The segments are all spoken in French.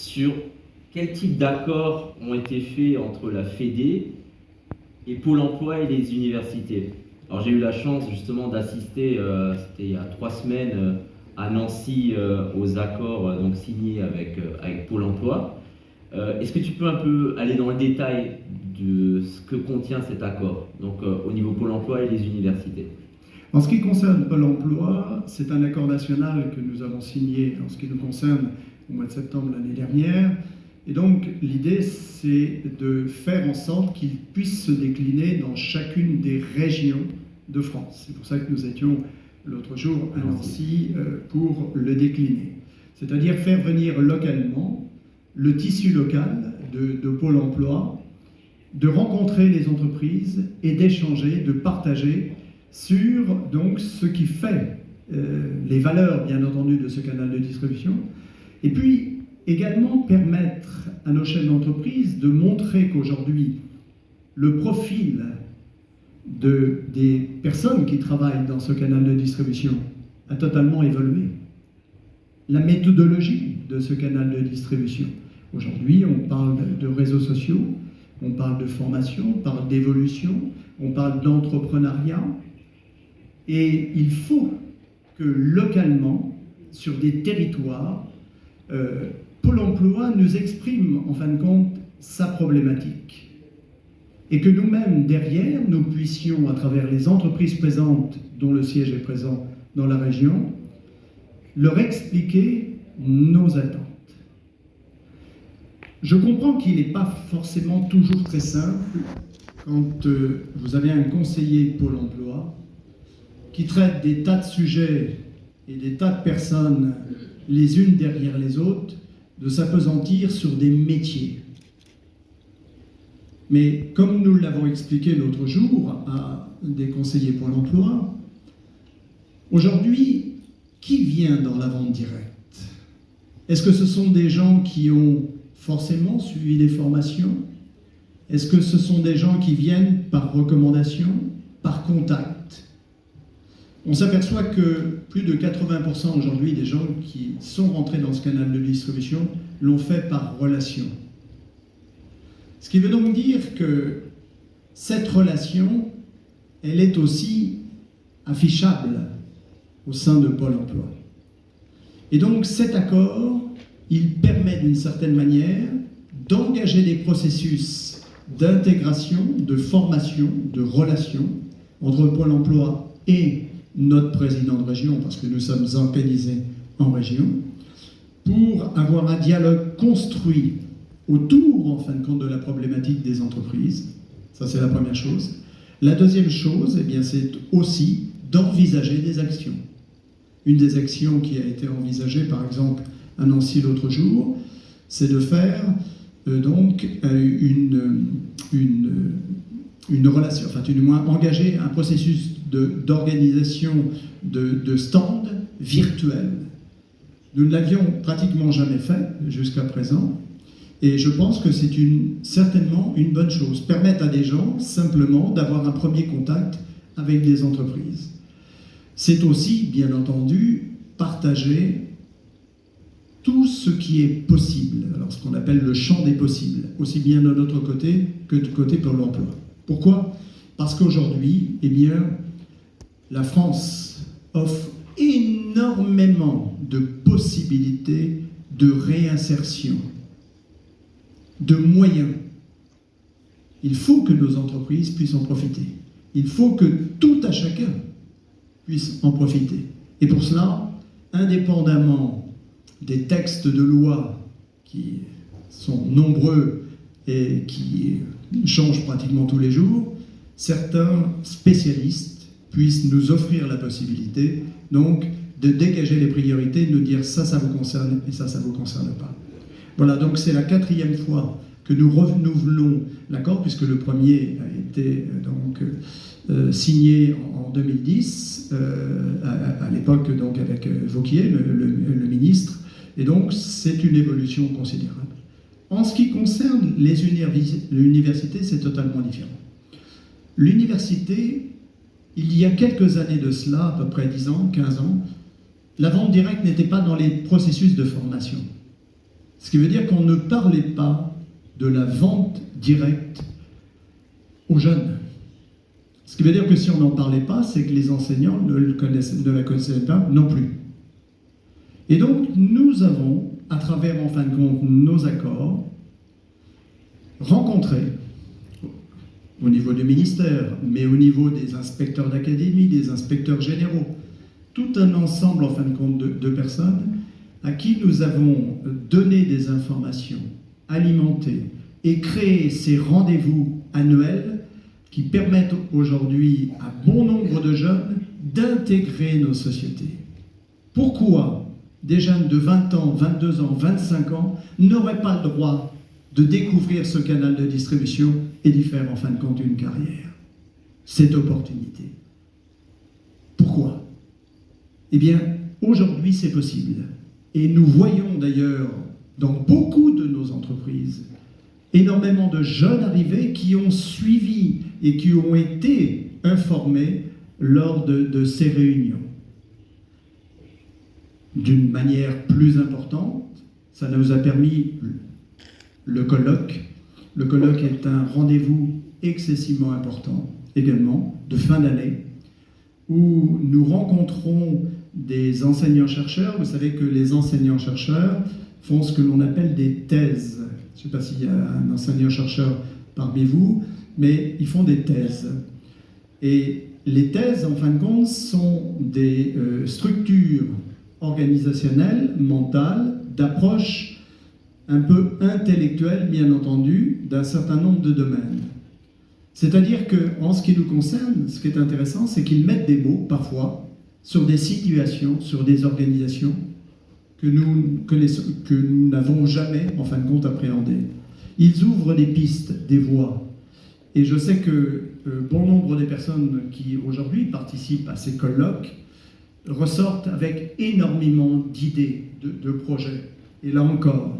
sur quel type d'accords ont été faits entre la Fédé et Pôle emploi et les universités. Alors j'ai eu la chance justement d'assister, c'était il y a 3 semaines, à Nancy aux accords donc signés avec Pôle emploi. Est-ce que tu peux un peu aller dans le détail de ce que contient cet accord, donc au niveau Pôle emploi et les universités? En ce qui concerne Pôle emploi, c'est un accord national que nous avons signé en ce qui nous concerne au mois de septembre l'année dernière. Et donc l'idée, c'est de faire en sorte qu'il puisse se décliner dans chacune des régions de France. C'est pour ça que nous étions l'autre jour à Nancy pour le décliner. C'est-à-dire faire venir localement le tissu local de Pôle emploi, de rencontrer les entreprises et d'échanger, de partager sur donc ce qui fait les valeurs, bien entendu, de ce canal de distribution, et puis également permettre à nos chefs d'entreprise de montrer qu'aujourd'hui, le profil des personnes qui travaillent dans ce canal de distribution a totalement évolué. La méthodologie de ce canal de distribution. Aujourd'hui, on parle de réseaux sociaux, on parle de formation, on parle d'évolution, on parle d'entrepreneuriat. Et il faut que localement, sur des territoires, Pôle emploi nous exprime en fin de compte sa problématique. Et que nous-mêmes, derrière, nous puissions, à travers les entreprises présentes, dont le siège est présent dans la région, leur expliquer nos attentes. Je comprends qu'il n'est pas forcément toujours très simple quand vous avez un conseiller Pôle emploi qui traite des tas de sujets et des tas de personnes les unes derrière les autres, de s'appesantir sur des métiers. Mais comme nous l'avons expliqué l'autre jour à des conseillers Pôle emploi, aujourd'hui, qui vient dans la vente directe? Est-ce que ce sont des gens qui ont forcément suivi des formations? Est-ce que ce sont des gens qui viennent par recommandation, par contact? On s'aperçoit que plus de 80% aujourd'hui des gens qui sont rentrés dans ce canal de distribution l'ont fait par relation. Ce qui veut donc dire que cette relation, elle est aussi affichable au sein de Pôle emploi. Et donc cet accord, il permet d'une certaine manière d'engager des processus d'intégration, de formation, de relation entre Pôle emploi et notre président de région, parce que nous sommes organisés en région, pour avoir un dialogue construit autour, en fin de compte, de la problématique des entreprises. Ça, c'est la première chose. La deuxième chose, eh bien, c'est aussi d'envisager des actions. Une des actions qui a été envisagée, par exemple, à Nancy l'autre jour, c'est de faire donc une relation, enfin, du moins engager un processus d'organisation de stands virtuels. Nous ne l'avions pratiquement jamais fait jusqu'à présent, et je pense que c'est certainement une bonne chose. Permettre à des gens simplement d'avoir un premier contact avec des entreprises. C'est aussi, bien entendu, partager tout ce qui est possible, alors ce qu'on appelle le champ des possibles, aussi bien de notre côté que du côté Pôle emploi. Pourquoi? Parce qu'aujourd'hui, eh bien, la France offre énormément de possibilités de réinsertion, de moyens. Il faut que nos entreprises puissent en profiter. Il faut que tout à chacun puisse en profiter. Et pour cela, indépendamment des textes de loi qui sont nombreux et qui changent pratiquement tous les jours, certains spécialistes puissent nous offrir la possibilité donc de dégager les priorités, de nous dire ça vous concerne et ça vous concerne pas. Voilà, donc c'est la 4e fois que nous renouvelons l'accord, puisque le premier a été donc signé en 2010, à l'époque donc avec Wauquiez, le ministre, et donc c'est une évolution considérable. En ce qui concerne les universités, c'est totalement différent. L'université, il y a quelques années de cela, à peu près 10 ans, 15 ans, la vente directe n'était pas dans les processus de formation. Ce qui veut dire qu'on ne parlait pas de la vente directe aux jeunes. Ce qui veut dire que si on n'en parlait pas, c'est que les enseignants ne la connaissaient pas non plus. Et donc, nous avons, à travers, en fin de compte, nos accords, rencontré, au niveau du ministère, mais au niveau des inspecteurs d'académie, des inspecteurs généraux, tout un ensemble, en fin de compte, de personnes à qui nous avons donné des informations, alimenté et créé ces rendez-vous annuels qui permettent aujourd'hui à bon nombre de jeunes d'intégrer nos sociétés. Pourquoi des jeunes de 20 ans, 22 ans, 25 ans n'auraient pas le droit de découvrir ce canal de distribution et d'y faire en fin de compte une carrière? Cette opportunité. Pourquoi? Eh bien, aujourd'hui c'est possible. Et nous voyons d'ailleurs dans beaucoup de nos entreprises énormément de jeunes arrivés qui ont suivi et qui ont été informés lors de ces réunions. D'une manière plus importante, ça nous a permis le colloque. Le colloque est un rendez-vous excessivement important également, de fin d'année, où nous rencontrons des enseignants-chercheurs. Vous savez que les enseignants-chercheurs font ce que l'on appelle des thèses. Je ne sais pas s'il y a un enseignant-chercheur parmi vous, mais ils font des thèses. Et les thèses, en fin de compte, sont des structures organisationnelles, mentales, d'approche un peu intellectuelle, bien entendu, d'un certain nombre de domaines. C'est-à-dire qu'en ce qui nous concerne, ce qui est intéressant, c'est qu'ils mettent des mots, parfois, sur des situations, sur des organisations que nous n'avons jamais, en fin de compte, appréhendées. Ils ouvrent des pistes, des voies. Et je sais que bon nombre des personnes qui, aujourd'hui, participent à ces colloques ressortent avec énormément d'idées, de projets. Et là encore,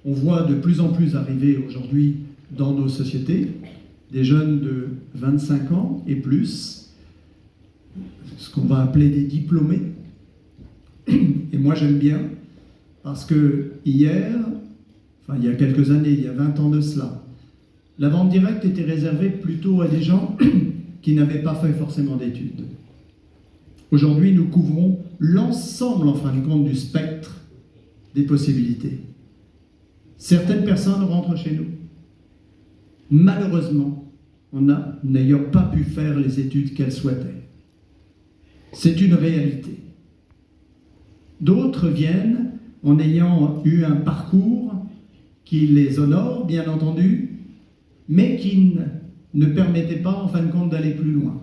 on voit de plus en plus arriver aujourd'hui dans nos sociétés des jeunes de 25 ans et plus, ce qu'on va appeler des diplômés. Et moi j'aime bien, parce que hier, enfin il y a quelques années, il y a 20 ans de cela, la vente directe était réservée plutôt à des gens qui n'avaient pas fait forcément d'études. Aujourd'hui, nous couvrons l'ensemble, en fin de compte, du spectre des possibilités. Certaines personnes rentrent chez nous. Malheureusement, n'ayant pas pu faire les études qu'elles souhaitaient. C'est une réalité. D'autres viennent en ayant eu un parcours qui les honore, bien entendu, mais qui ne permettait pas, en fin de compte, d'aller plus loin.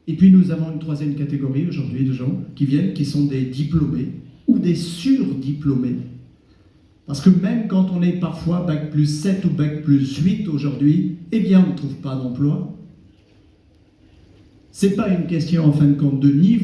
Et puis nous avons une troisième catégorie aujourd'hui de gens qui viennent, qui sont des diplômés ou des surdiplômés. Parce que même quand on est parfois Bac plus 7 ou Bac plus 8 aujourd'hui, eh bien on ne trouve pas d'emploi. Ce n'est pas une question en fin de compte de niveau.